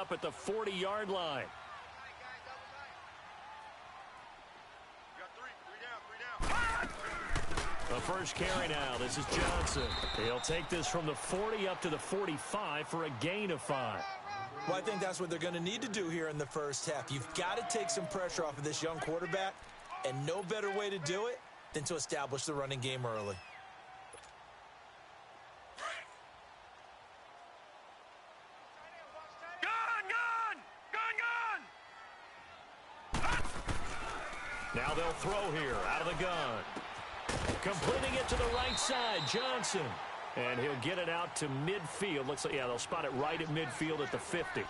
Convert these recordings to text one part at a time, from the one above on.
up at the 40-yard line. The first carry now. This is Johnson. He'll take this from the 40 up to the 45 for a gain of 5. Well, I think that's what they're going to need to do here in the first half. You've got to take some pressure off of this young quarterback, and no better way to do it than to establish the running game early. Now they'll throw here out of the gun. Completing it to the right side, Johnson. And he'll get it out to midfield. Looks like, yeah, they'll spot it right at midfield at the 50.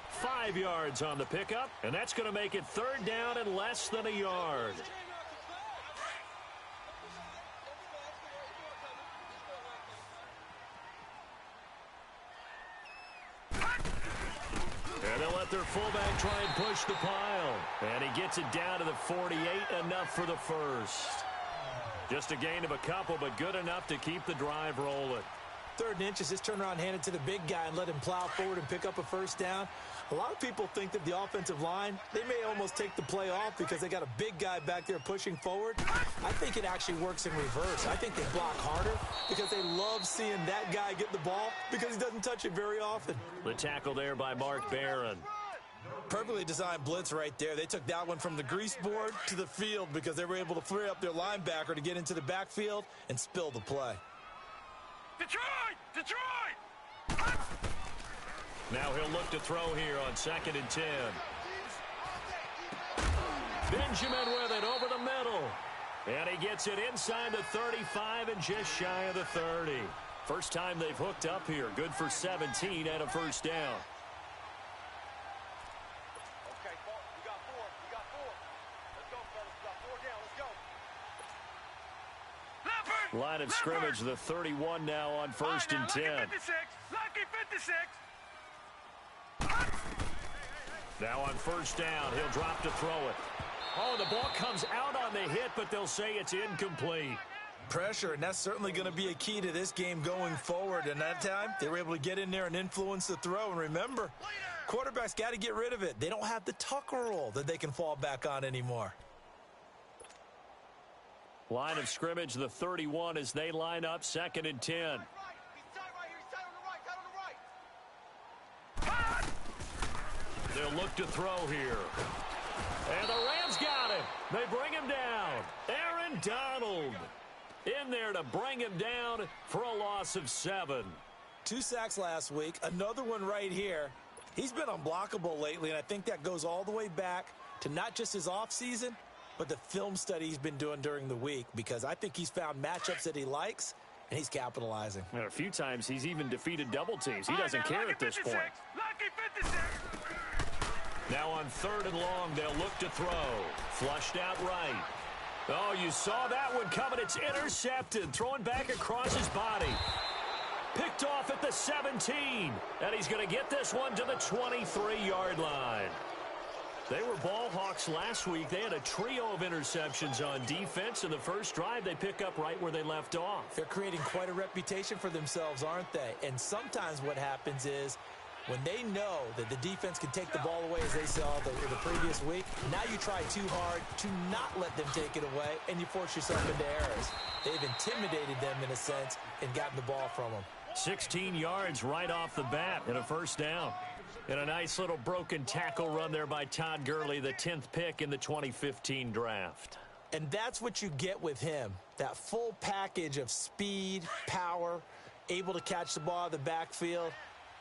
5 yards on the pickup, and that's going to make it 3rd down and less than a yard. And they'll let their fullback try and push the pile. And he gets it down to the 48, enough for the first. Just a gain of a couple, but good enough to keep the drive rolling. 3rd and inches, just turn around, hand it to the big guy, and let him plow forward and pick up a first down. A lot of people think that the offensive line, they may almost take the play off because they got a big guy back there pushing forward. I think it actually works in reverse. I think they block harder because they love seeing that guy get the ball because he doesn't touch it very often. The tackle there by Mark Barron. Perfectly designed blitz right there. They took that one from the grease board to the field because they were able to free up their linebacker to get into the backfield and spill the play. Detroit! Detroit! Now he'll look to throw here on 2nd and 10. Benjamin with it over the middle. And he gets it inside the 35 and just shy of the 30. First time they've hooked up here. Good for 17 and a first down. Okay, we got 4. We got 4. Let's go, fellas. We got 4 down. Let's go. Leopard! Line of scrimmage, the 31 now on 1st and 10. Lucky 56. Lucky 56. Now on 1st down, he'll drop to throw it. Oh, the ball comes out on the hit, but they'll say it's incomplete. Pressure, and that's certainly going to be a key to this game going forward. And that time, they were able to get in there and influence the throw. And remember, quarterbacks got to get rid of it. They don't have the tuck roll that they can fall back on anymore. Line of scrimmage, the 31 as they line up 2nd and 10. They'll look to throw here. And the Rams got him. They bring him down. Aaron Donald in there to bring him down for a loss of 7. 2 sacks last week. Another one right here. He's been unblockable lately, and I think that goes all the way back to not just his offseason, but the film study he's been doing during the week, because I think he's found matchups that he likes, and he's capitalizing. And a few times he's even defeated double teams. He doesn't care at this point. Lucky 56. Now on 3rd and long, they'll look to throw. Flushed out right. Oh, you saw that one coming. It's intercepted. Throwing back across his body. Picked off at the 17. And he's going to get this one to the 23-yard line. They were ball hawks last week. They had a trio of interceptions on defense. In the first drive, they pick up right where they left off. They're creating quite a reputation for themselves, aren't they? And sometimes what happens is, when they know that the defense can take the ball away, as they saw the previous week, now you try too hard to not let them take it away, and you force yourself into errors. They've intimidated them in a sense and gotten the ball from them. 16 yards right off the bat and a first down. And a nice little broken tackle run there by Todd Gurley, the 10th pick in the 2015 draft. And that's what you get with him, that full package of speed, power, able to catch the ball out of the backfield.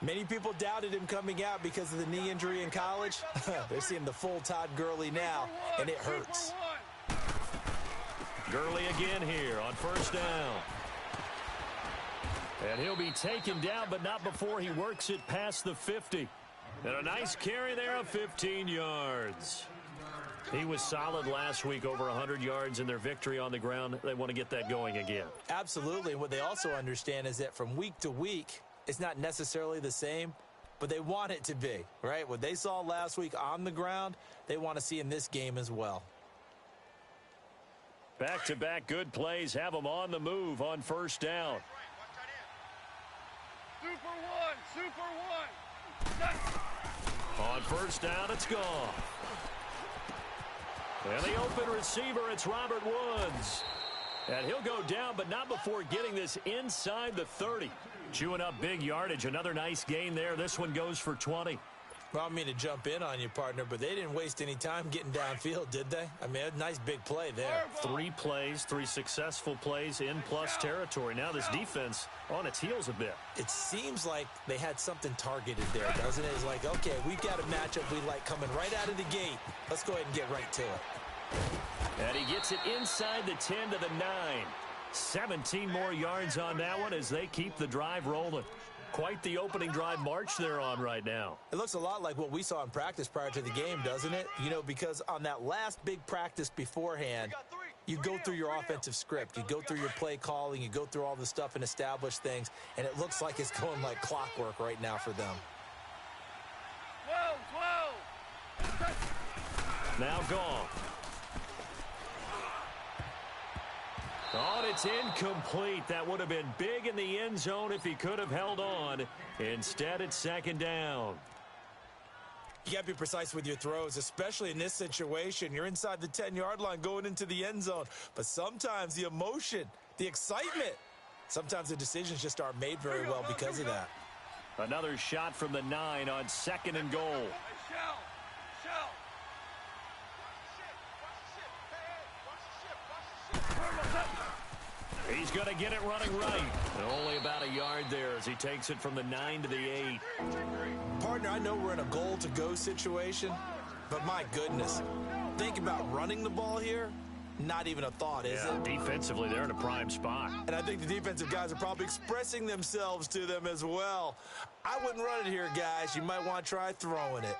Many people doubted him coming out because of the knee injury in college. They're seeing the full Todd Gurley now, and it hurts. Gurley again here on 1st down. And he'll be taken down, but not before he works it past the 50. And a nice carry there of 15 yards. He was solid last week, over 100 yards in their victory on the ground. They want to get that going again. Absolutely. What they also understand is that from week to week, it's not necessarily the same, but they want it to be, right? What they saw last week on the ground, they want to see in this game as well. Back-to-back good plays have them on the move on 1st down. Super one, super one. first down, it's gone. And the open receiver, it's Robert Woods. And he'll go down, but not before getting this inside the 30. Chewing up big yardage. Another nice gain there. This one goes for 20. Well, I mean to jump in on you, partner, but they didn't waste any time getting downfield, did they? I mean, a nice big play there. 3 plays, 3 successful plays in plus territory. Now this defense on its heels a bit. It seems like they had something targeted there, doesn't it? It's like, okay, we've got a matchup we like coming right out of the gate. Let's go ahead and get right to it. And he gets it inside the 10 to the 9. 17 more yards on that one as they keep the drive rolling. Quite the opening drive march they're on right now. It looks a lot like what we saw in practice prior to the game, doesn't it? You know, because on that last big practice beforehand, you go through your offensive script. You go through your play calling. You go through all the stuff and establish things. And it looks like it's going like clockwork right now for them. 12. Now gone. Oh, it's incomplete. That would have been big in the end zone if he could have held on. Instead, it's second down. You got to be precise with your throws, especially in this situation. You're inside the 10-yard line going into the end zone. But sometimes the emotion, the excitement, sometimes the decisions just aren't made very well because of that. Another shot from the 9 on 2nd and goal. He's going to get it running right. And only about a yard there as he takes it from the 9 to the 8. Partner, I know we're in a goal-to-go situation, but my goodness, think about running the ball here. Not even a thought, is it? Defensively, they're in a prime spot. And I think the defensive guys are probably expressing themselves to them as well. I wouldn't run it here, guys. You might want to try throwing it.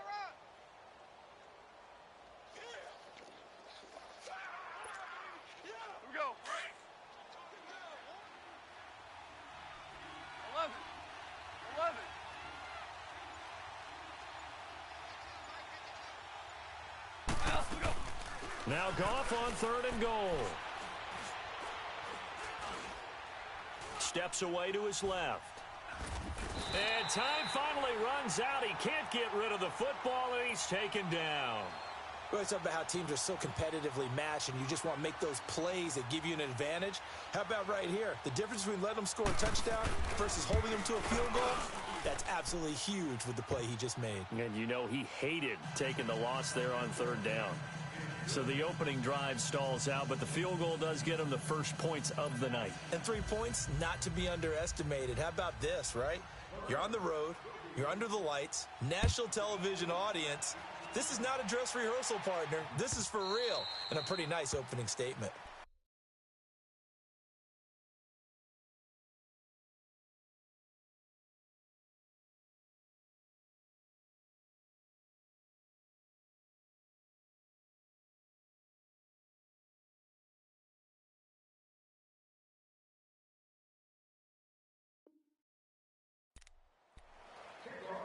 Now Goff on 3rd and goal. Steps away to his left. And time finally runs out. He can't get rid of the football, and he's taken down. We always talk about how teams are so competitively matched, and you just want to make those plays that give you an advantage. How about right here? The difference between letting them score a touchdown versus holding them to a field goal, that's absolutely huge with the play he just made. And you know he hated taking the loss there on 3rd down. So the opening drive stalls out, but the field goal does get him the first points of the night. And 3 points, not to be underestimated. How about this, right? You're on the road. You're under the lights. National television audience. This is not a dress rehearsal, partner. This is for real. And a pretty nice opening statement.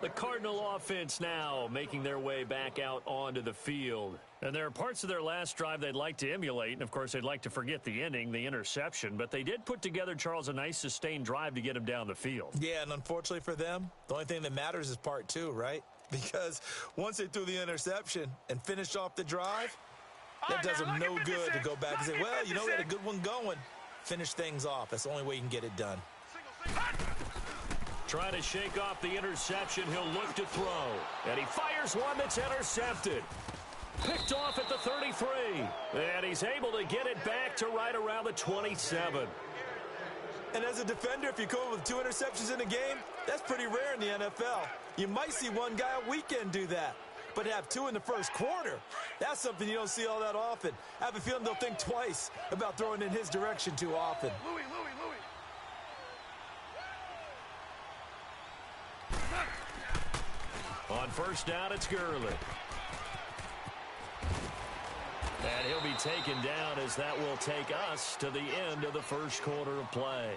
The Cardinal offense now making their way back out onto the field. And there are parts of their last drive they'd like to emulate. And, of course, they'd like to forget the ending, the interception. But they did put together, Charles, a nice sustained drive to get him down the field. Yeah, and unfortunately for them, the only thing that matters is part 2, right? Because once they threw the interception and finished off the drive, that does them no good to go back and say, well, you know, we had a good one going. Finish things off. That's the only way you can get it done. Trying to shake off the interception, he'll look to throw. And he fires one that's intercepted. Picked off at the 33. And he's able to get it back to right around the 27. And as a defender, if you come with 2 interceptions in a game, that's pretty rare in the NFL. You might see one guy a weekend do that. But to have 2 in the first quarter, that's something you don't see all that often. I have a feeling they'll think twice about throwing in his direction too often. Louis. On first down, it's Gurley. And he'll be taken down as that will take us to the end of the first quarter of play.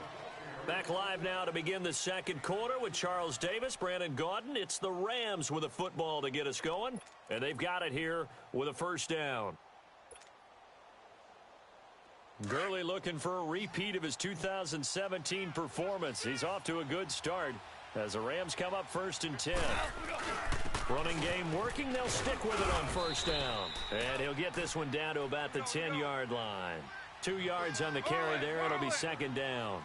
Back live now to begin the second quarter with Charles Davis, Brandon Gaudin. It's the Rams with a football to get us going. And they've got it here with a first down. Gurley looking for a repeat of his 2017 performance. He's off to a good start as the Rams come up 1st and 10. Running game working. They'll stick with it on first down. And he'll get this one down to about the 10-yard line. 2 yards on the carry there. It'll be second down.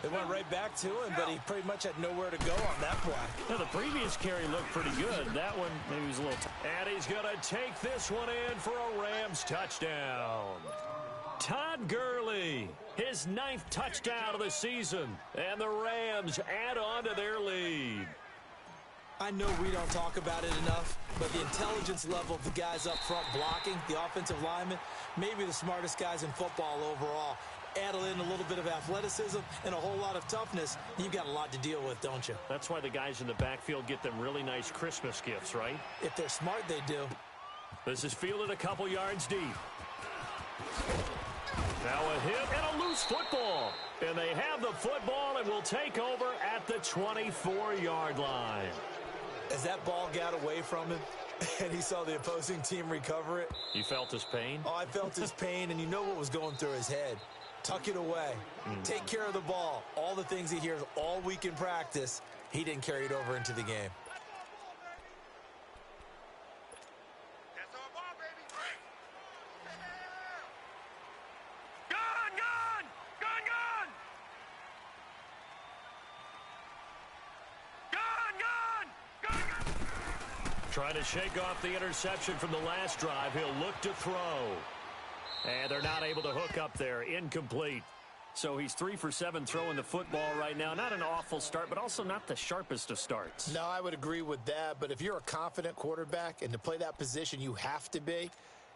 They went right back to him, but he pretty much had nowhere to go on that play. Now, the previous carry looked pretty good. That one maybe was a little and he's going to take this one in for a Rams touchdown. Todd Gurley, his 9th touchdown of the season. And the Rams add on to their lead. I know we don't talk about it enough, but the intelligence level of the guys up front blocking, the offensive linemen, maybe the smartest guys in football overall. Add in a little bit of athleticism and a whole lot of toughness, you've got a lot to deal with, don't you? That's why the guys in the backfield get them really nice Christmas gifts, right? If they're smart, they do. This is fielded a couple yards deep. Now a hit and a loose football. And they have the football and will take over at the 24-yard line. As that ball got away from him and he saw the opposing team recover it. You felt his pain? Oh, I felt his pain, and you know what was going through his head. Tuck it away. Take care of the ball. All the things he hears all week in practice, he didn't carry it over into the game. That's our ball, baby. Trying to shake off the interception from the last drive. He'll look to throw. And they're not able to hook up there. Incomplete. So he's 3 for 7 throwing the football right now. Not an awful start, but also not the sharpest of starts. No, I would agree with that. But if you're a confident quarterback and to play that position you have to be,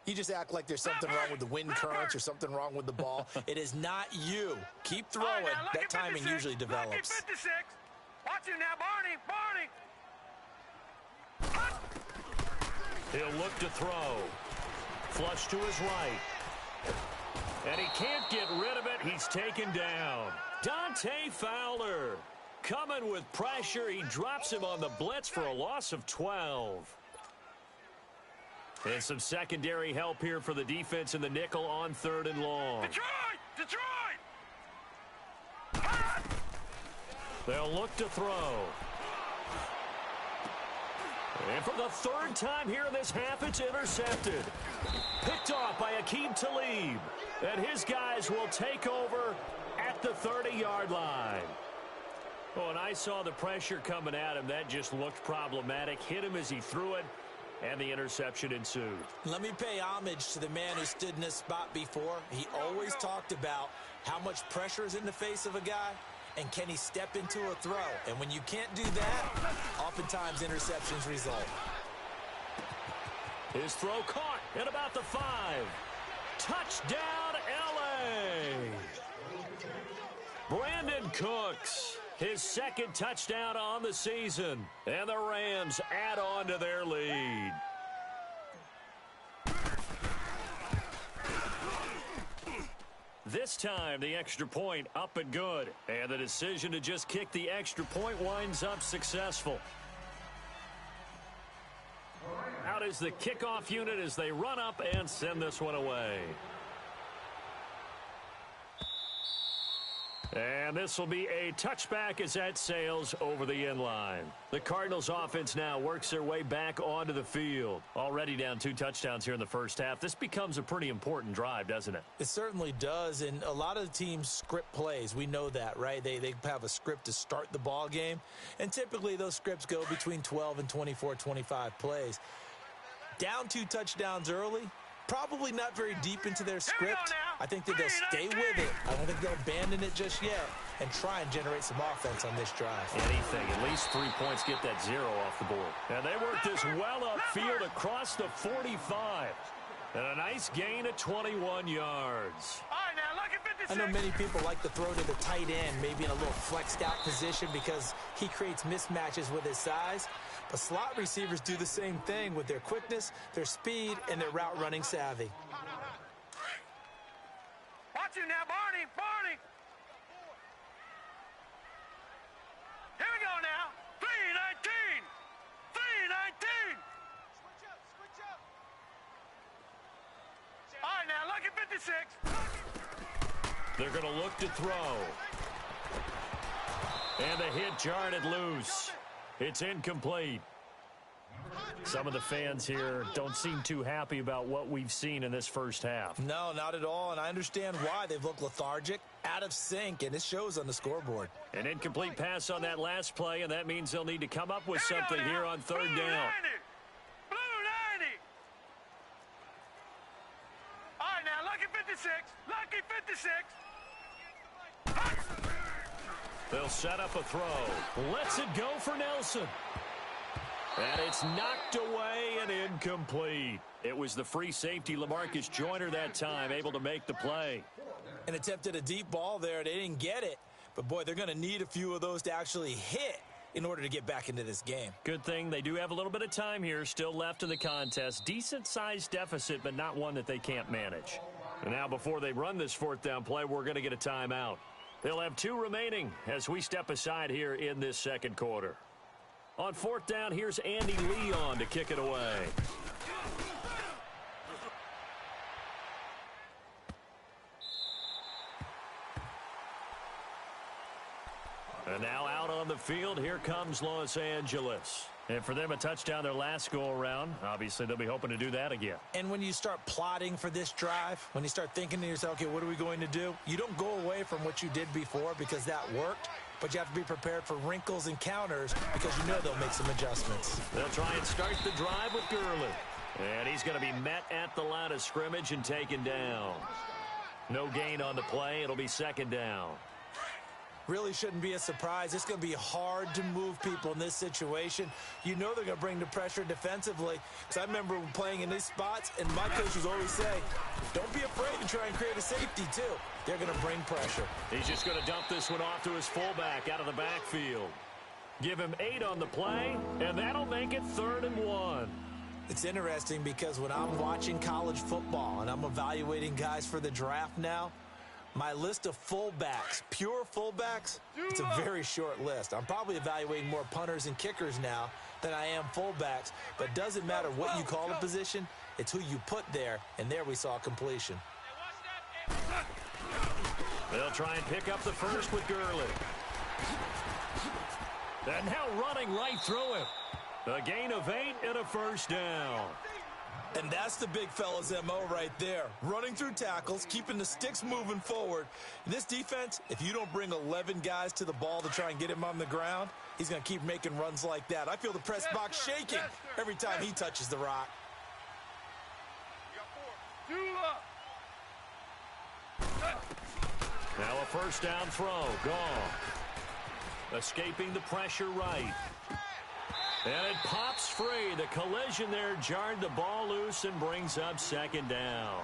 you just act like there's something wrong with the wind currents or something wrong with the ball. It is not you. Keep throwing. That timing usually develops. 56. Watch him now, Barney. He'll look to throw. Flush to his right. And he can't get rid of it. He's taken down. Dante Fowler coming with pressure. He drops him on the blitz for a loss of 12. And some secondary help here for the defense in the nickel on 3rd and long. Detroit! They'll look to throw. And for the 3rd time here in this half, it's intercepted. Picked off by Aqib Talib. And his guys will take over at the 30-yard line. Oh, and I saw the pressure coming at him. That just looked problematic. Hit him as he threw it, and the interception ensued. Let me pay homage to the man who stood in this spot before. He always talked about how much pressure is in the face of a guy, and can he step into a throw? And when you can't do that, oftentimes interceptions result. His throw caught at about the 5. Touchdown, L.A. Brandon Cooks, his 2nd touchdown on the season. And the Rams add on to their lead. This time, the extra point up and good. And the decision to just kick the extra point winds up successful. Out is the kickoff unit as they run up and send this one away. And this will be a touchback as that sails over the end line. The Cardinals offense now works their way back onto the field. Already down 2 touchdowns here in the first half. This becomes a pretty important drive, doesn't it? It certainly does, and a lot of the teams script plays. We know that, right? They have a script to start the ball game, and typically those scripts go between 12 and 24, 25 plays. Down 2 touchdowns early, probably not very deep into their script. I think that they'll stay with it. I don't think they'll abandon it just yet and try and generate some offense on this drive. Anything, at least 3 points, get that 0 off the board. And they work this well upfield across the 45. And a nice gain of 21 yards. All right, now look at 56. I know many people like to throw to the tight end, maybe in a little flexed out position because he creates mismatches with his size. But slot receivers do the same thing with their quickness, their speed, and their route running savvy. Watch him now, Barney. Here we go now. 3-19. Switch up. All right, now look at 56. They're going to look to throw. And the hit jarred it loose. It's incomplete. Some of the fans here don't seem too happy about what we've seen in this first half. No, not at all, and I understand why. They've looked lethargic, out of sync, and it shows on the scoreboard. An incomplete pass on that last play, and that means they'll need to come up with something here on third down. Blue 90. All right, now, lucky 56. Lucky 56. They'll set up a throw. Lets it go for Nelson. And it's knocked away and incomplete. It was the free safety, LaMarcus Joyner, that time, able to make the play. And attempted a deep ball there. They didn't get it. But, boy, they're going to need a few of those to actually hit in order to get back into this game. Good thing they do have a little bit of time here still left in the contest. Decent-sized deficit, but not one that they can't manage. And now before they run this fourth down play, we're going to get a timeout. They'll have 2 remaining as we step aside here in this second quarter. On fourth down, here's Andy Leon to kick it away. And now out on the field, here comes Los Angeles. And for them, a touchdown their last go-around. Obviously, they'll be hoping to do that again. And when you start plotting for this drive, when you start thinking to yourself, okay, what are we going to do? You don't go away from what you did before because that worked. But you have to be prepared for wrinkles and counters because you know they'll make some adjustments. They'll try and start the drive with Gurley. And he's going to be met at the line of scrimmage and taken down. No gain on the play. It'll be second down. Really shouldn't be a surprise. It's going to be hard to move people in this situation. You know they're going to bring the pressure defensively. Because I remember playing in these spots, and my coaches always say, don't be afraid to try and create a safety, too. They're going to bring pressure. He's just going to dump this one off to his fullback out of the backfield. Give him 8 on the play, and that'll make it 3rd and 1. It's interesting because when I'm watching college football and I'm evaluating guys for the draft now, my list of fullbacks, pure fullbacks, it's a very short list. I'm probably evaluating more punters and kickers now than I am fullbacks, but it doesn't matter what you call a position, it's who you put there, and there we saw completion. They'll try and pick up the first with Gurley. And now running right through him. A gain of 8 and a first down. And that's the big fella's MO right there. Running through tackles, keeping the sticks moving forward. In this defense, if you don't bring 11 guys to the ball to try and get him on the ground, he's going to keep making runs like that. I feel the press box shaking every time he touches the rock. Now a first down throw. Gone. Escaping the pressure right. And it pops free. The collision there jarred the ball loose and brings up second down.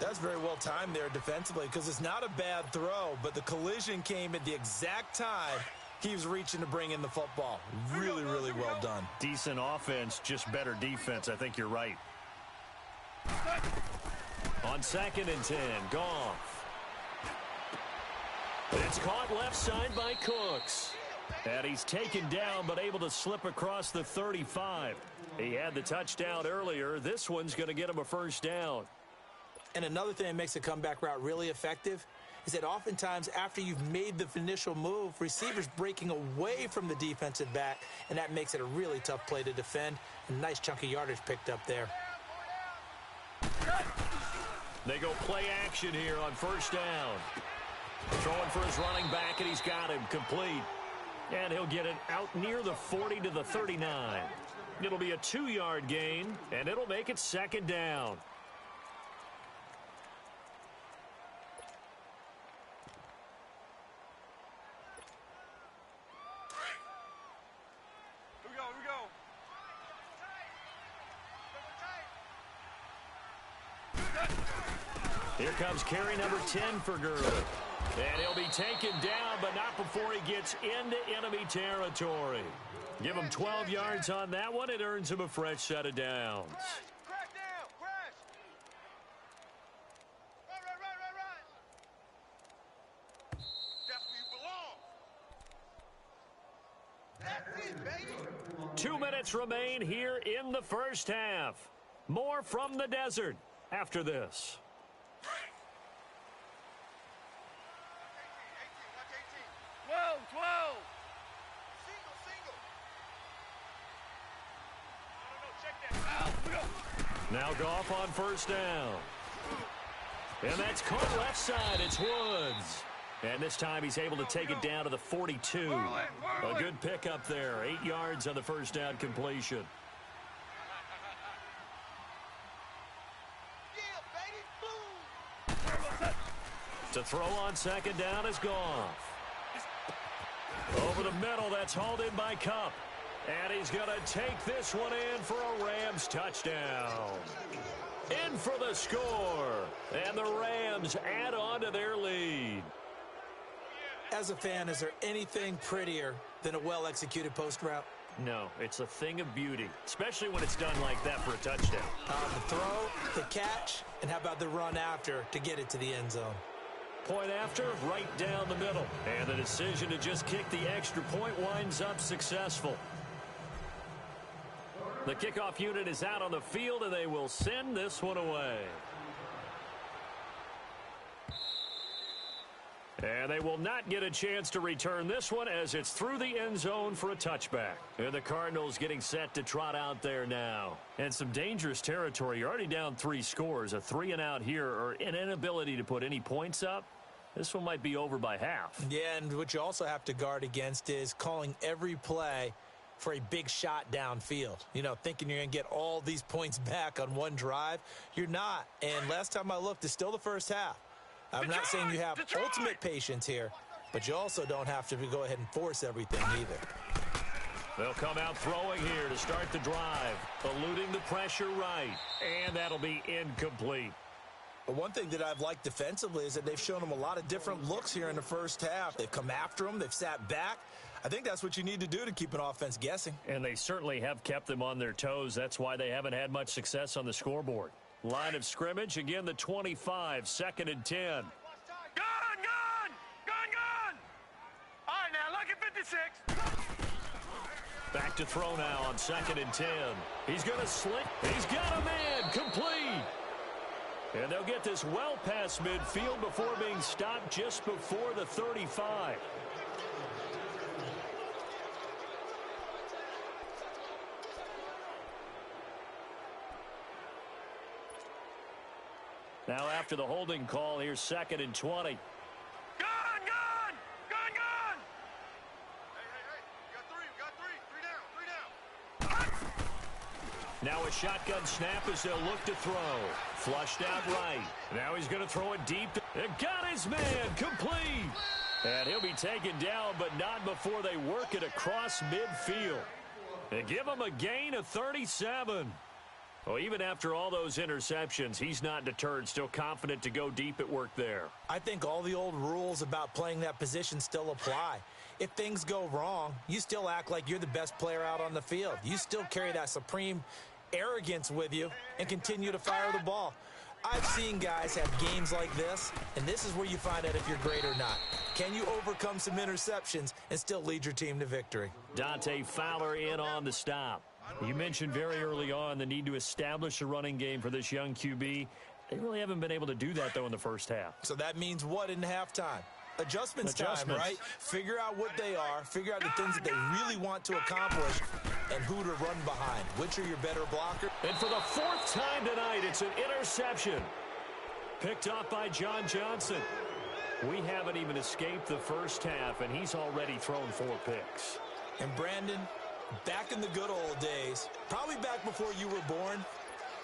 That's very well timed there defensively because it's not a bad throw, but the collision came at the exact time he was reaching to bring in the football. Really, really well done. Decent offense, just better defense. I think you're right. On 2nd and 10, Goff. It's caught left side by Cooks. And he's taken down, but able to slip across the 35. He had the touchdown earlier. This one's going to get him a first down. And another thing that makes a comeback route really effective is that oftentimes after you've made the initial move, receivers breaking away from the defensive back, and that makes it a really tough play to defend. A nice chunk of yardage picked up there. They go play action here on first down. Throwing for his running back, and he's got him complete. And he'll get it out near the 40 to the 39. It'll be a 2-yard gain, and it'll make it second down. Here comes carry number 10 for Gurley. And he'll be taken down, but not before he gets into enemy territory. Give him 12 yards on that one. It earns him a fresh set of downs. Crash down, crash. Right. That's where you belong. That's it, baby. 2 minutes remain here in the first half. More from the desert after this. 12. Now Goff on first down. And that's caught left side. It's Woods. And this time he's able to take it down to the 42. A good pickup there. 8 yards on the first down completion. To throw on second down is Goff. Over the middle, that's hauled in by Kupp. And he's going to take this one in for a Rams touchdown. In for the score. And the Rams add on to their lead. As a fan, is there anything prettier than a well-executed post route? No, it's a thing of beauty, especially when it's done like that for a touchdown. The throw, the catch, and how about the run after to get it to the end zone? Point after, right down the middle. And the decision to just kick the extra point winds up successful. The kickoff unit is out on the field, and they will send this one away. And they will not get a chance to return this one as it's through the end zone for a touchback. And the Cardinals getting set to trot out there now. And some dangerous territory. You're already down 3 scores. A 3-and-out here or an inability to put any points up. This one might be over by half. Yeah, and what you also have to guard against is calling every play for a big shot downfield. You know, thinking you're going to get all these points back on one drive. You're not. And last time I looked, it's still the first half. I'm not saying you have ultimate patience here, but you also don't have to go ahead and force everything either. They'll come out throwing here to start the drive, eluding the pressure right, and that'll be incomplete. But one thing that I've liked defensively is that they've shown them a lot of different looks here in the first half. They've come after them. They've sat back. I think that's what you need to do to keep an offense guessing. And they certainly have kept them on their toes. That's why they haven't had much success on the scoreboard. Line of scrimmage, again the 25, 2nd and 10. Gun! All right, now, look at 56. Back to throw now on 2nd and 10. He's going to slick. He's got a man, complete. And they'll get this well past midfield before being stopped just before the 35. Now after the holding call, here's 2nd and 20. Gun! Hey. You got three. 3 down. Now a shotgun snap as they'll look to throw. Flushed out right. Now he's going to throw it deep. And got his man, complete. And he'll be taken down, but not before they work it across midfield. They give him a gain of 37. Well, even after all those interceptions, he's not deterred, still confident to go deep at work there. I think all the old rules about playing that position still apply. If things go wrong, you still act like you're the best player out on the field. You still carry that supreme arrogance with you and continue to fire the ball. I've seen guys have games like this, and this is where you find out if you're great or not. Can you overcome some interceptions and still lead your team to victory? Dante Fowler in on the stop. You mentioned very early on the need to establish a running game for this young QB. They really haven't been able to do that, though, in the first half. So that means what in halftime? Adjustments time, right? Figure out what they are, figure out the things that they really want to accomplish, and who to run behind. Which are your better blocker? And for the 4th time tonight, it's an interception. Picked off by John Johnson. We haven't even escaped the first half, and he's already thrown 4 picks. And Brandon, back in the good old days, probably back before you were born,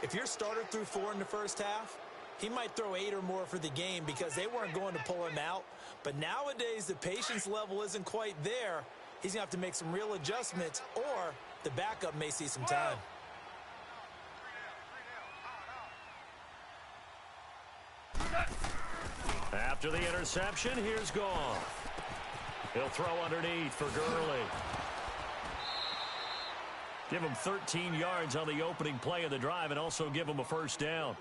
if your starter threw 4 in the first half, he might throw 8 or more for the game because they weren't going to pull him out. But nowadays, the patience level isn't quite there. He's going to have to make some real adjustments, or the backup may see some time. After the interception, here's Goff. He'll throw underneath for Gurley. Give him 13 yards on the opening play of the drive and also give him a first down.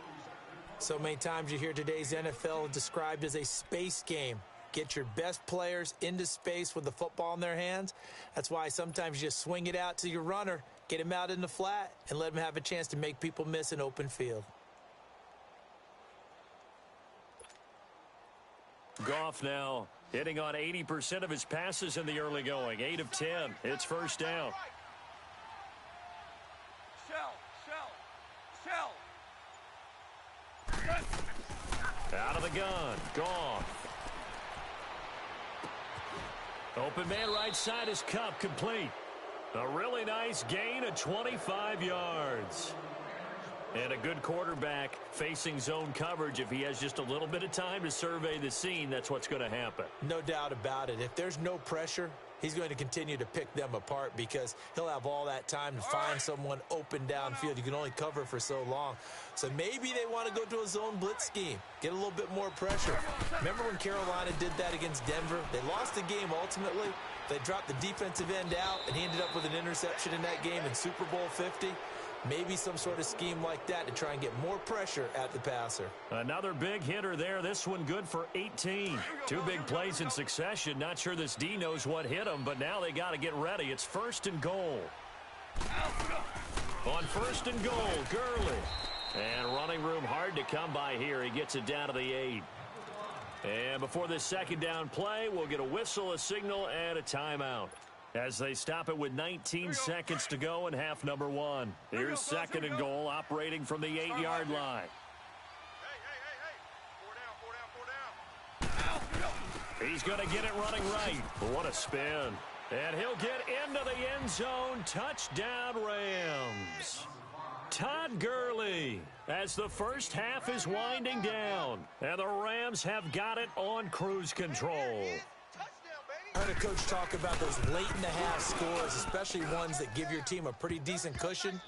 So many times you hear today's NFL described as a space game. Get your best players into space with the football in their hands. That's why sometimes you just swing it out to your runner, get him out in the flat, and let him have a chance to make people miss an open field. Goff now hitting on 80% of his passes in the early going. 8 of 10. It's first down. Shell. Out of the gun. Gone. Open man right side is Cup, complete. A really nice gain of 25 yards. And a good quarterback facing zone coverage. If he has just a little bit of time to survey the scene, that's what's going to happen. No doubt about it. If there's no pressure, he's going to continue to pick them apart because he'll have all that time to find someone open downfield. You can only cover for so long. So maybe they want to go to a zone blitz scheme, get a little bit more pressure. Remember when Carolina did that against Denver? They lost the game ultimately. They dropped the defensive end out, and he ended up with an interception in that game in Super Bowl 50. Maybe some sort of scheme like that to try and get more pressure at the passer. Another big hitter there. This one good for 18. Two big plays in succession. Not sure this D knows what hit him, but now they got to get ready. It's 1st and goal. On 1st and goal, Gurley. And running room hard to come by here. He gets it down to the 8. And before this second down play, we'll get a whistle, a signal, and a timeout. As they stop it with 19 seconds to go in half number 1. Here's 2nd and goal, operating from the 8-yard line. He's going to get it running right. What a spin. And he'll get into the end zone. Touchdown, Rams. Todd Gurley, as the first half is winding down. And the Rams have got it on cruise control. I heard a coach talk about those late-in-the-half scores, especially ones that give your team a pretty decent cushion.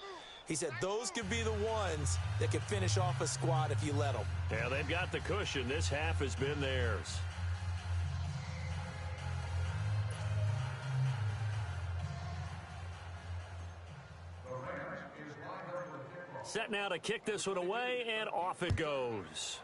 He said those could be the ones that could finish off a squad if you let them. Yeah, they've got the cushion. This half has been theirs. Set now to kick this one away, and off it goes.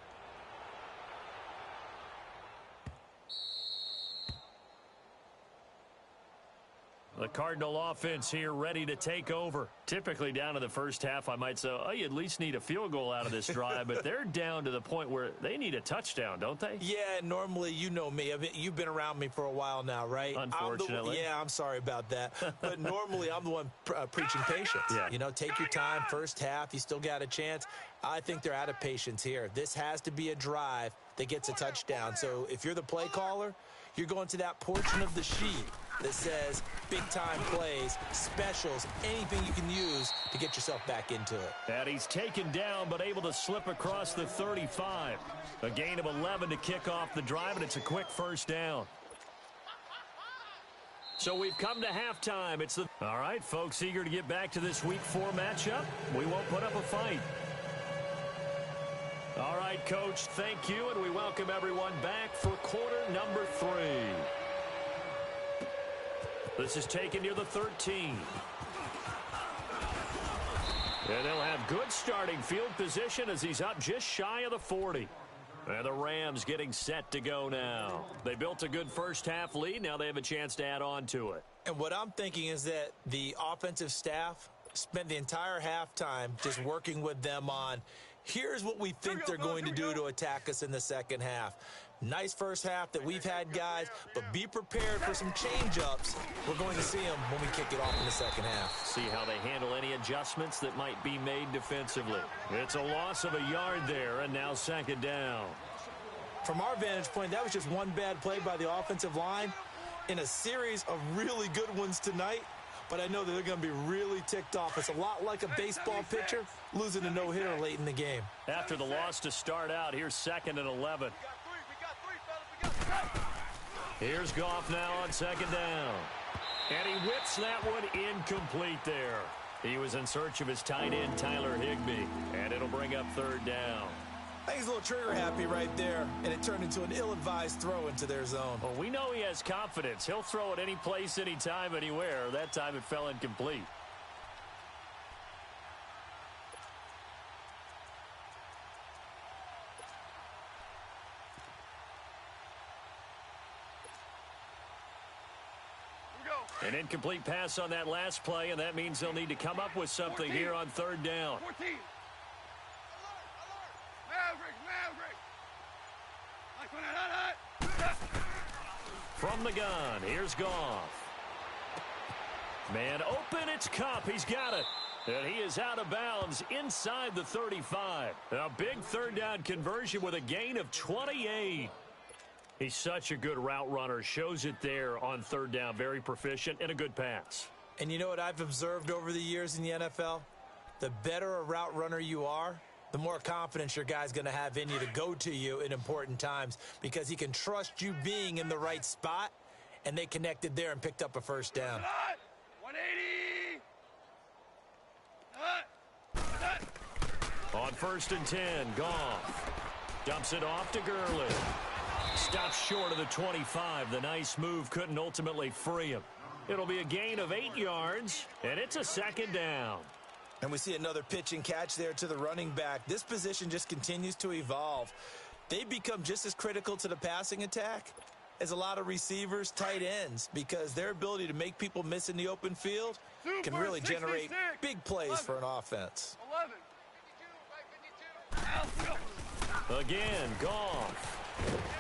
The Cardinal offense here ready to take over. Typically down to the first half, I might say, oh, you at least need a field goal out of this drive, but they're down to the point where they need a touchdown, don't they? Yeah, normally, you know me. You've been around me for a while now, right? Unfortunately. I'm sorry about that. But normally, I'm the one preaching patience. Yeah. You know, take your time. First half, you still got a chance. I think they're out of patience here. This has to be a drive that gets a touchdown. So if you're the play caller, you're going to that portion of the sheet that says big-time plays, specials, anything you can use to get yourself back into it. And he's taken down but able to slip across the 35. A gain of 11 to kick off the drive, and it's a quick first down. So we've come to halftime. All right, folks, eager to get back to this Week 4 matchup. We won't put up a fight. All right, Coach, thank you, and we welcome everyone back for quarter number 3. This is taken near the 13. And they'll have good starting field position as he's up just shy of the 40. And the Rams getting set to go now. They built a good first half lead. Now they have a chance to add on to it. And what I'm thinking is that the offensive staff spent the entire halftime just working with them on, here's what we think they're going to do to attack us in the second half. Nice first half that we've had, guys, but be prepared for some change-ups. We're going to see them when we kick it off in the second half. See how they handle any adjustments that might be made defensively. It's a loss of a yard there, and now second down. From our vantage point, that was just one bad play by the offensive line in a series of really good ones tonight. But I know that they're going to be really ticked off. It's a lot like a baseball pitcher losing a no-hitter late in the game. After the loss to start out, here's 2nd and 11. Here's Goff now on second down. And he whips that one incomplete there. He was in search of his tight end, Tyler Higbee. And it'll bring up third down. I think he's a little trigger-happy right there, and it turned into an ill-advised throw into their zone. Well, we know he has confidence. He'll throw it any place, anytime, anywhere. That time it fell incomplete. An incomplete pass on that last play, and that means they'll need to come up with something 14. Here on third down. 14. From the gun, here's Goff. Man open, it's Cup. He's got it. And he is out of bounds inside the 35. A big third down conversion with a gain of 28. He's such a good route runner. Shows it there on third down. Very proficient and a good pass. And you know what I've observed over the years in the NFL? The better a route runner you are, the more confidence your guy's going to have in you to go to you in important times because he can trust you being in the right spot, and they connected there and picked up a first down. 180. On 1st and 10, Goff dumps it off to Gurley. Stops short of the 25. The nice move couldn't ultimately free him. It'll be a gain of 8 yards, and it's a second down. And we see another pitch and catch there to the running back. This position just continues to evolve. They become just as critical to the passing attack as a lot of receivers, tight ends, because their ability to make people miss in the open field can really generate big plays for an offense. 11. Again, Goff.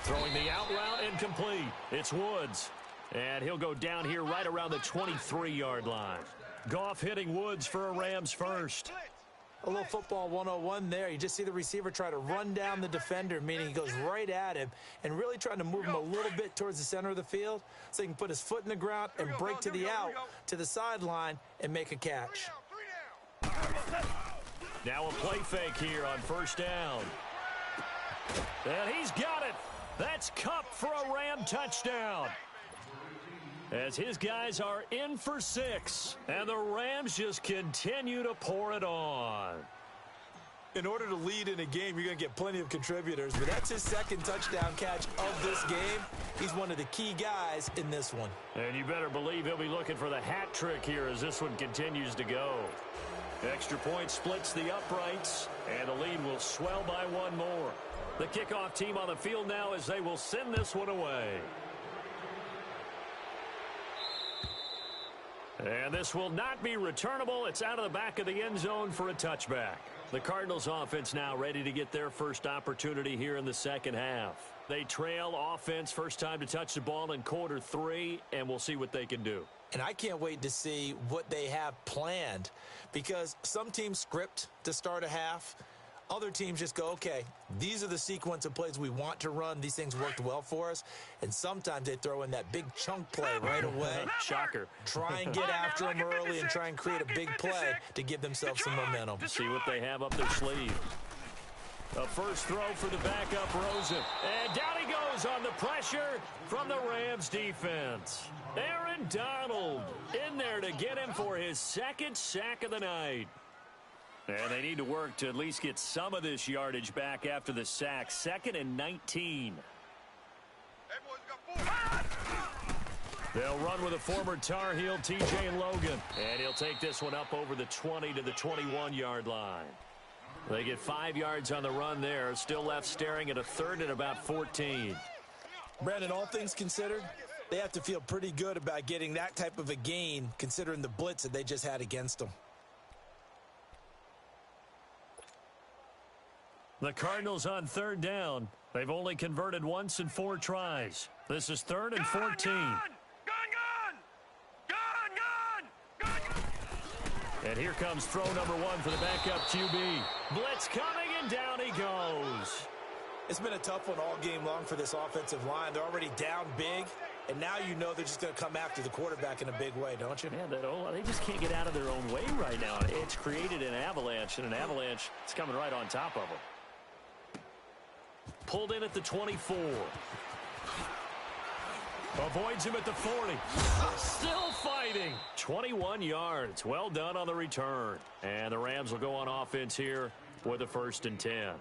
Throwing the out route incomplete. It's Woods. And he'll go down here right around the 23-yard line. Goff hitting Woods for a Rams first. A little football 101 there. You just see the receiver try to run down the defender, meaning he goes right at him and really trying to move him a little bit towards the center of the field so he can put his foot in the ground and break to the out, to the sideline, and make a catch. Now a play fake here on 1st down. And he's got it. That's Kupp for a Ram touchdown. As his guys are in for 6, and the Rams just continue to pour it on. In order to lead in a game, you're going to get plenty of contributors, but that's his second touchdown catch of this game. He's one of the key guys in this one. And you better believe he'll be looking for the hat trick here as this one continues to go. Extra point splits the uprights, and the lead will swell by 1 more. The kickoff team on the field now as they will send this one away. And this will not be returnable. It's out of the back of the end zone for a touchback. The Cardinals offense now ready to get their first opportunity here in the second half. They trail offense first time to touch the ball in quarter 3, and we'll see what they can do. And I can't wait to see what they have planned because some teams script to start a half. Other teams just go, okay, these are the sequence of plays we want to run. These things worked well for us. And sometimes they throw in that big chunk play right away. Shocker. Try and get after them early and try and create a big play to give themselves some momentum. See what they have up their sleeve. A first throw for the backup Rosen. And down he goes on the pressure from the Rams defense. Aaron Donald in there to get him for his second sack of the night. And they need to work to at least get some of this yardage back after the sack. 2nd and 19. They'll run with a former Tar Heel, TJ Logan. And he'll take this one up over the 20 to the 21-yard line. They get 5 yards on the run there. Still left staring at a 3rd and about 14. Brandon, all things considered, they have to feel pretty good about getting that type of a gain considering the blitz that they just had against them. The Cardinals on 3rd down. They've only converted once in 4 tries. This is 3rd and 14. And here comes throw number 1 for the backup QB. Blitz coming, and down he goes. It's been a tough one all game long for this offensive line. They're already down big, and now you know they're just going to come after the quarterback in a big way, don't you? Yeah, they just can't get out of their own way right now. It's created an avalanche, and an avalanche is coming right on top of them. Pulled in at the 24. Avoids him at the 40. Still fighting. 21 yards. Well done on the return. And the Rams will go on offense here with a 1st and 10.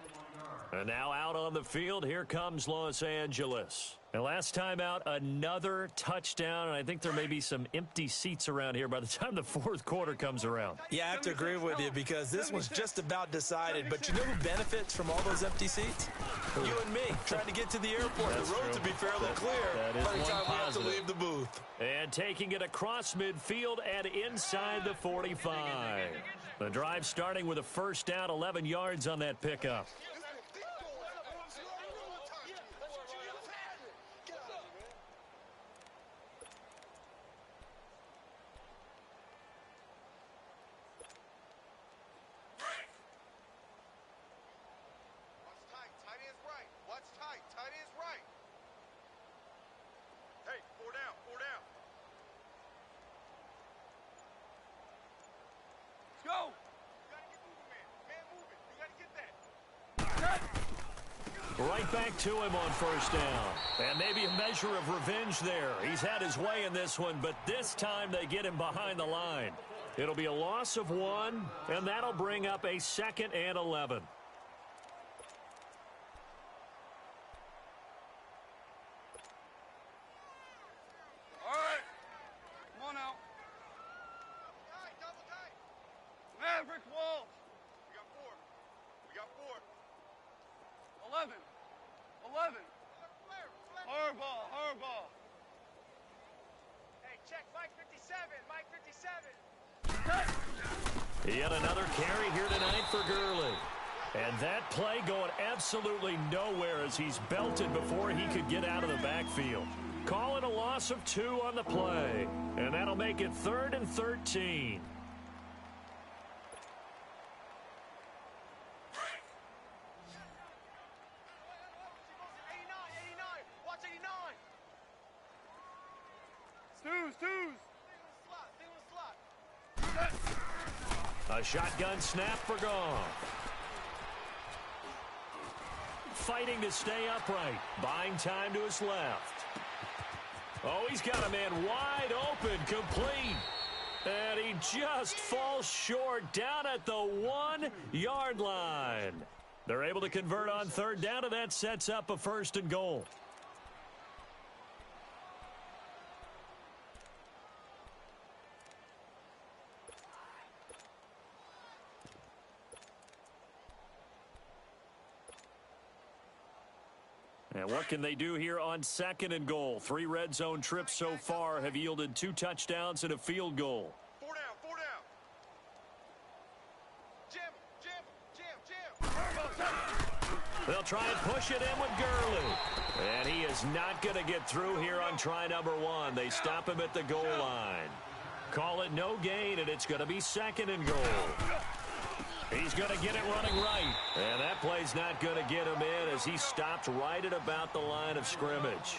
And now out on the field, here comes Los Angeles. And last time out, another touchdown, and I think there may be some empty seats around here by the time the 4th quarter comes around. Yeah, I have to agree with you because this was just about decided. But you know who benefits from all those empty seats? You and me, trying to get to the airport. That's the road true. to be fairly clear That is by the one time we have to positive. leave the booth. And taking it across midfield and inside the 45. The drive starting with a first down, 11 yards on that pickup. Right back to him on first down. And maybe a measure of revenge there. He's had his way in this one, but this time they get him behind the line. It'll be a loss of 1, and that'll bring up a 2nd and 11. All right. Come on now. Maverick Walls. We got 4. We got 4. 11. 11. Hardball. Hardball. Hey, check Mike 57. Mike 57. Yet another carry here tonight for Gurley. And that play going absolutely nowhere as he's belted before he could get out of the backfield. Call it a loss of 2 on the play. And that'll make it 3rd and 13. A shotgun snap for Goff. Fighting to stay upright. Buying time to his left. Oh, he's got a man wide open, complete. And he just falls short down at the 1-yard line. They're able to convert on 3rd down, and that sets up a 1st and goal. And what can they do here on 2nd and goal? 3 red zone trips so far have yielded 2 touchdowns and a field goal. 4 down, 4 down. Jim. They'll try and push it in with Gurley. And he is not going to get through here on try number 1. They stop him at the goal line. Call it no gain, and it's going to be 2nd and goal. He's going to get it running right. And that play's not going to get him in as he stopped right at about the line of scrimmage.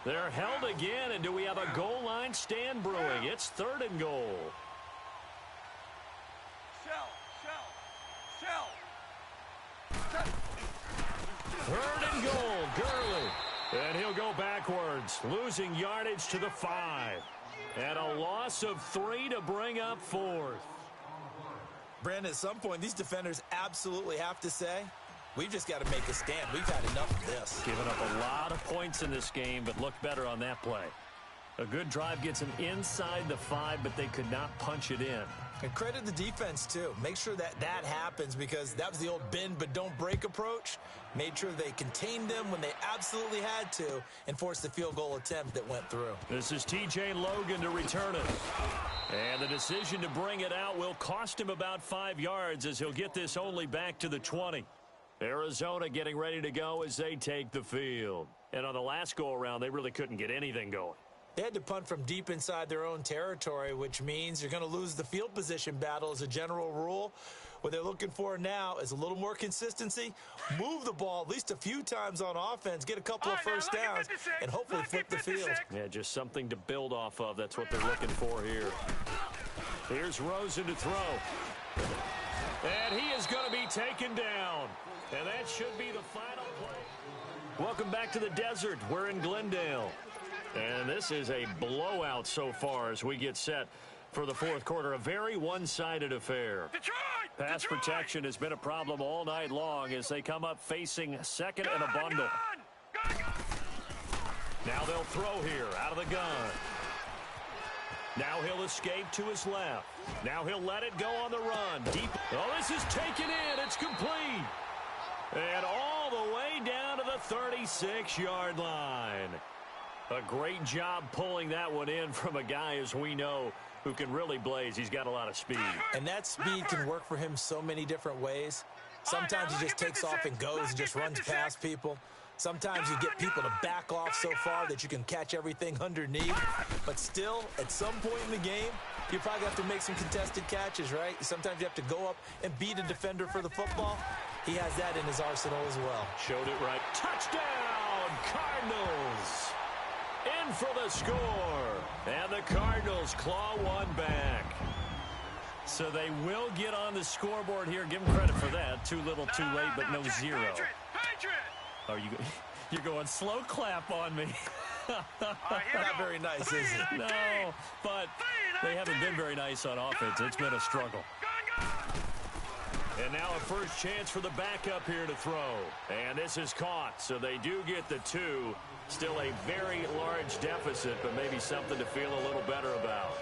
They're held again, and do we have a goal line stand brewing? It's 3rd and goal. Shell. 3rd and goal, Gurley. And he'll go backwards, losing yardage to the 5. And a loss of 3 to bring up 4th. Brandon, at some point, these defenders absolutely have to say, we've just got to make a stand. We've had enough of this. Giving up a lot of points in this game, but looked better on that play. A good drive gets them inside the 5, but they could not punch it in. And credit the defense, too. Make sure that happens because that was the old bend but don't break approach. Made sure they contained them when they absolutely had to and forced the field goal attempt that went through. This is T.J. Logan to return it. And the decision to bring it out will cost him about 5 yards as he'll get this only back to the 20. Arizona getting ready to go as they take the field. And on the last go-around, they really couldn't get anything going. They had to punt from deep inside their own territory, which means you're going to lose the field position battle as a general rule. What they're looking for now is a little more consistency, move the ball at least a few times on offense, get a couple of first downs, and hopefully flip the field. Yeah, just something to build off of. That's what they're looking for here. Here's Rosen to throw. And he is going to be taken down. And that should be the final play. Welcome back to the desert. We're in Glendale. And this is a blowout so far as we get set for the 4th quarter. A very one-sided affair. Pass protection has been a problem all night long as they come up facing 2nd and a bundle. Now they'll throw here out of the gun. Now he'll escape to his left. Now he'll let it go on the run. Deep. Oh, this is taken in. It's complete. And all the way down to the 36-yard line. A great job pulling that one in from a guy, as we know, who can really blaze. He's got a lot of speed. And that speed can work for him so many different ways. Sometimes he just takes off and goes and just runs past people. Sometimes you get people to back off so far that you can catch everything underneath. But still, at some point in the game, you probably have to make some contested catches, right? Sometimes you have to go up and beat a defender for the football. He has that in his arsenal as well. Showed it right. Touchdown, Cardinals! In for the score. And the Cardinals claw one back. So they will get on the scoreboard here. Give them credit for that. Too little, too late, but no zero. Are you? You're going slow clap on me. Not very nice, is it? No, but they haven't been very nice on offense. It's been a struggle. And now a first chance for the backup here to throw. And this is caught, so they do get the 2. Still a very large deficit, but maybe something to feel a little better about.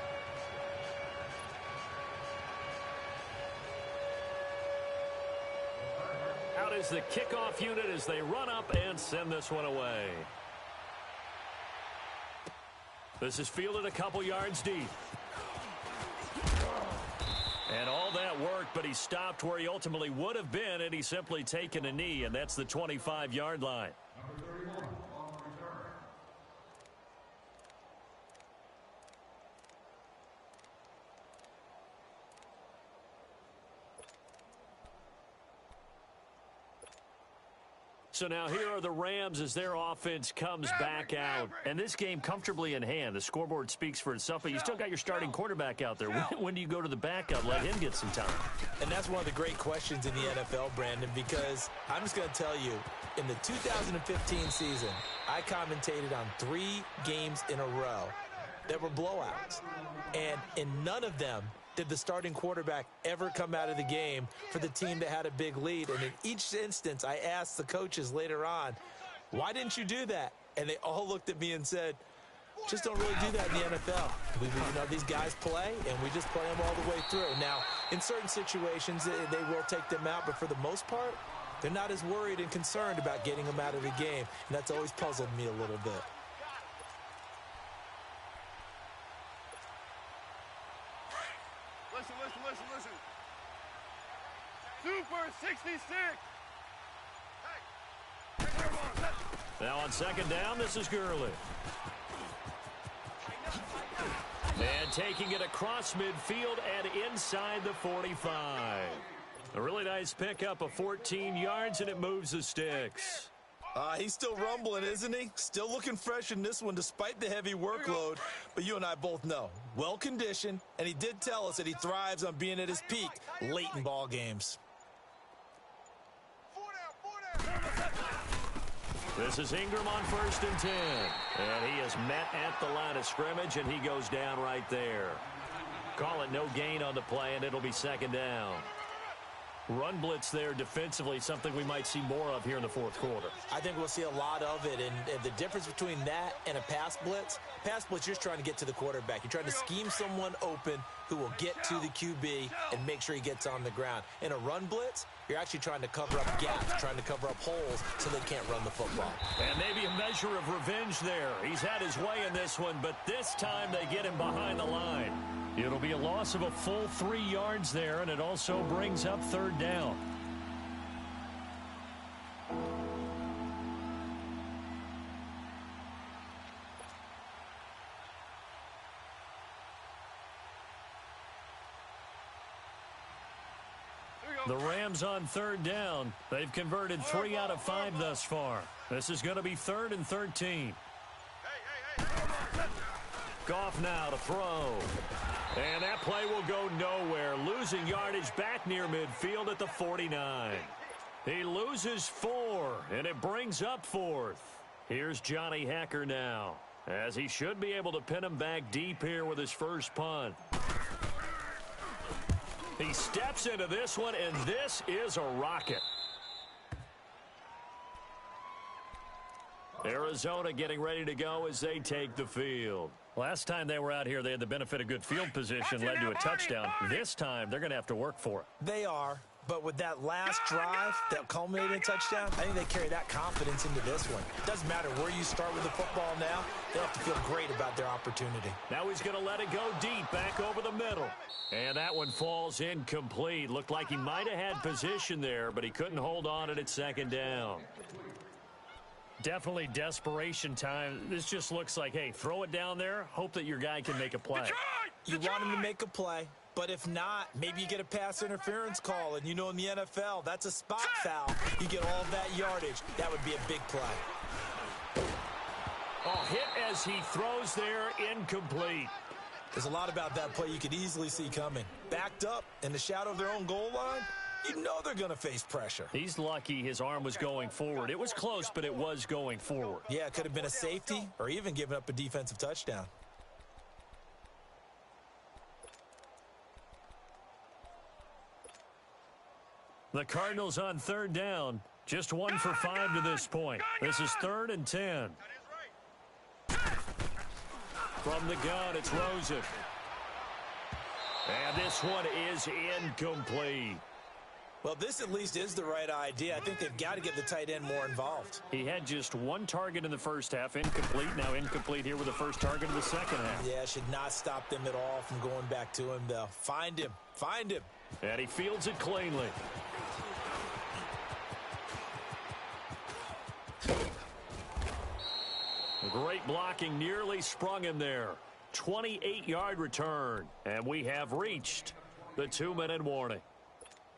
Out is the kickoff unit as they run up and send this one away. This is fielded a couple yards deep. And all that worked, but he stopped where he ultimately would have been, and he's simply taken a knee, and that's the 25-yard line. So now here are the Rams as their offense comes back out. And this game comfortably in hand. The scoreboard speaks for itself, but you still got your starting quarterback out there. When do you go to the backup, let him get some time? And that's one of the great questions in the NFL, Brandon, because I'm just going to tell you, in the 2015 season, I commentated on 3 games in a row that were blowouts. And in none of them did the starting quarterback ever come out of the game for the team that had a big lead. And in each instance, I asked the coaches later on, why didn't you do that? And they all looked at me and said, just don't really do that in the NFL. These guys play, and we just play them all the way through. Now, in certain situations, they will take them out, but for the most part, they're not as worried and concerned about getting them out of the game. And that's always puzzled me a little bit. Listen. Super 66. Now on second down, this is Gurley. And taking it across midfield and inside the 45. A really nice pickup of 14 yards, and it moves the sticks. He's still rumbling, isn't he? Still looking fresh in this one despite the heavy workload. But you and I both know, well-conditioned, and he did tell us that he thrives on being at his peak late in ball games. This is Ingram on 1st and 10. And he is met at the line of scrimmage, and he goes down right there. Call it no gain on the play, and it'll be second down. Run blitz there defensively, something we might see more of here in the fourth quarter. I think we'll see a lot of it, and the difference between that and a pass blitz, you're just trying to get to the quarterback. You're trying to scheme someone open who will get to the QB and make sure he gets on the ground. In a run blitz, you're actually trying to cover up gaps, trying to cover up holes so they can't run the football. And maybe a measure of revenge there. He's had his way in this one, but this time they get him behind the line. It'll be a loss of a full 3 yards there, and it also brings up third down. The Rams on third down. They've converted 3 out of 5 thus far. This is going to be 3rd and 13. Goff now to throw. And that play will go nowhere. Losing yardage back near midfield at the 49. He loses 4, and it brings up 4th. Here's Johnny Hekker now, as he should be able to pin him back deep here with his first punt. He steps into this one, and this is a rocket. Arizona getting ready to go as they take the field. Last time they were out here, they had the benefit of good field position, led to a touchdown. This time, they're going to have to work for it. They are, but with that last drive that culminated in a touchdown, I think they carry that confidence into this one. Doesn't matter where you start with the football now, they have to feel great about their opportunity. Now he's going to let it go deep, back over the middle. And that one falls incomplete. Looked like he might have had position there, but he couldn't hold on at second down. Definitely desperation time. This just looks like, hey, throw it down there, hope that your guy can make a play. You want him to make a play, but if not, maybe you get a pass interference call, and you know in the NFL, that's a spot foul. You get all of that yardage. That would be a big play. Oh, hit as he throws there, incomplete. There's a lot about that play you could easily see coming. Backed up in the shadow of their own goal line, You know they're going to face pressure. He's lucky his arm was going forward. It was close, but it was going forward. Yeah, it could have been a safety or even given up a defensive touchdown. The Cardinals on third down. Just 1 for 5 to this point. This is 3rd and 10. From the gun, it's Rosen. And this one is incomplete. Well, this at least is the right idea. I think they've got to get the tight end more involved. He had just 1 target in the first half, incomplete. Now incomplete here with the first target of the second half. Yeah, should not stop them at all from going back to him, though. Find him. Find him. And he fields it cleanly. Great blocking, nearly sprung him there. 28-yard return, and we have reached the 2-minute warning.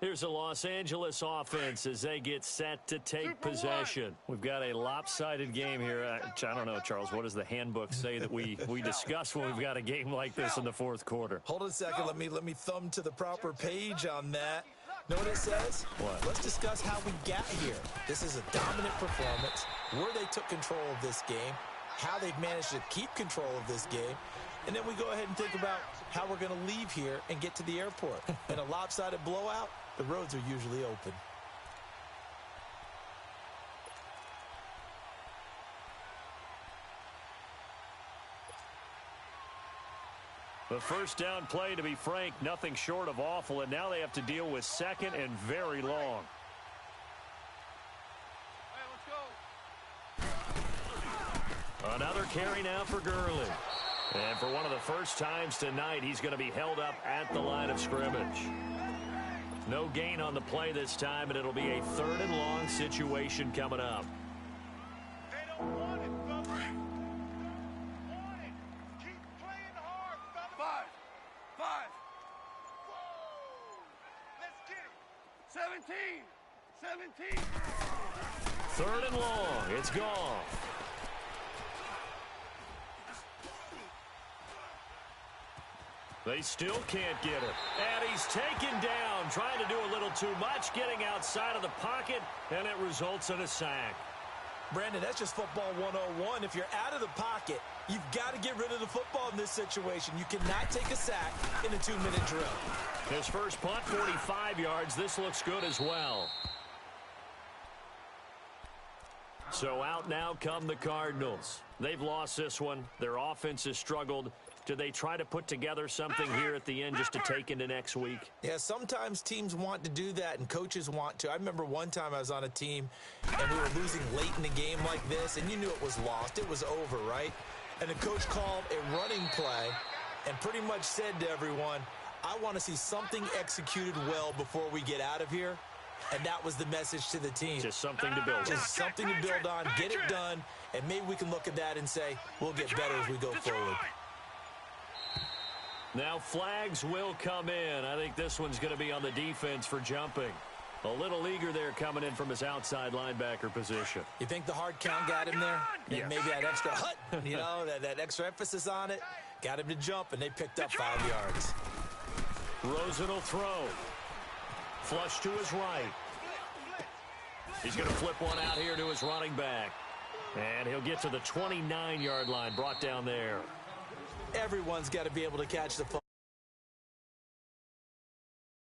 Here's the Los Angeles offense as they get set to take possession. We've got a lopsided game here. I don't know, Charles, what does the handbook say that we discuss when we've got a game like this in the fourth quarter? Hold on a second. Let me thumb to the proper page on that. Know what it says? What? Let's discuss how we got here. This is a dominant performance, where they took control of this game, how they've managed to keep control of this game, and then we go ahead and think about how we're going to leave here and get to the airport. In a lopsided blowout, the roads are usually open. The first down play, to be frank, nothing short of awful, and now they have to deal with second and very long. Another carry now for Gurley. And for one of the first times tonight, he's going to be held up at the line of scrimmage. No gain on the play this time, and it'll be a 3rd and long situation coming up. They don't want it, fellas. They don't want it. Keep playing hard, fellas. 5. Whoa. Let's get it. 17. 3rd and long. It's gone. They still can't get it. And he's taken down, trying to do a little too much, getting outside of the pocket, and it results in a sack. Brandon, that's just football 101. If you're out of the pocket, you've got to get rid of the football in this situation. You cannot take a sack in a 2-minute drill. His first punt, 45 yards. This looks good as well. So out now come the Cardinals. They've lost this one. Their offense has struggled. Do they try to put together something here at the end just to take into next week? Yeah, sometimes teams want to do that and coaches want to. I remember one time I was on a team and we were losing late in the game like this, and you knew it was lost. It was over, right? And the coach called a running play and pretty much said to everyone, I want to see something executed well before we get out of here. And that was the message to the team. Just something to build on. Just something to build on, get it done, and maybe we can look at that and say, we'll get better as we go forward. Now flags will come in. I think this one's going to be on the defense for jumping. A little eager there coming in from his outside linebacker position. You think the hard count got him there? And Yes. maybe that extra hut, you know, that extra emphasis on it, got him to jump, and they picked up 5 yards. Rosen will throw. Flush to his right. He's going to flip one out here to his running back. And he'll get to the 29-yard line, brought down there. Everyone's got to be able to catch the football.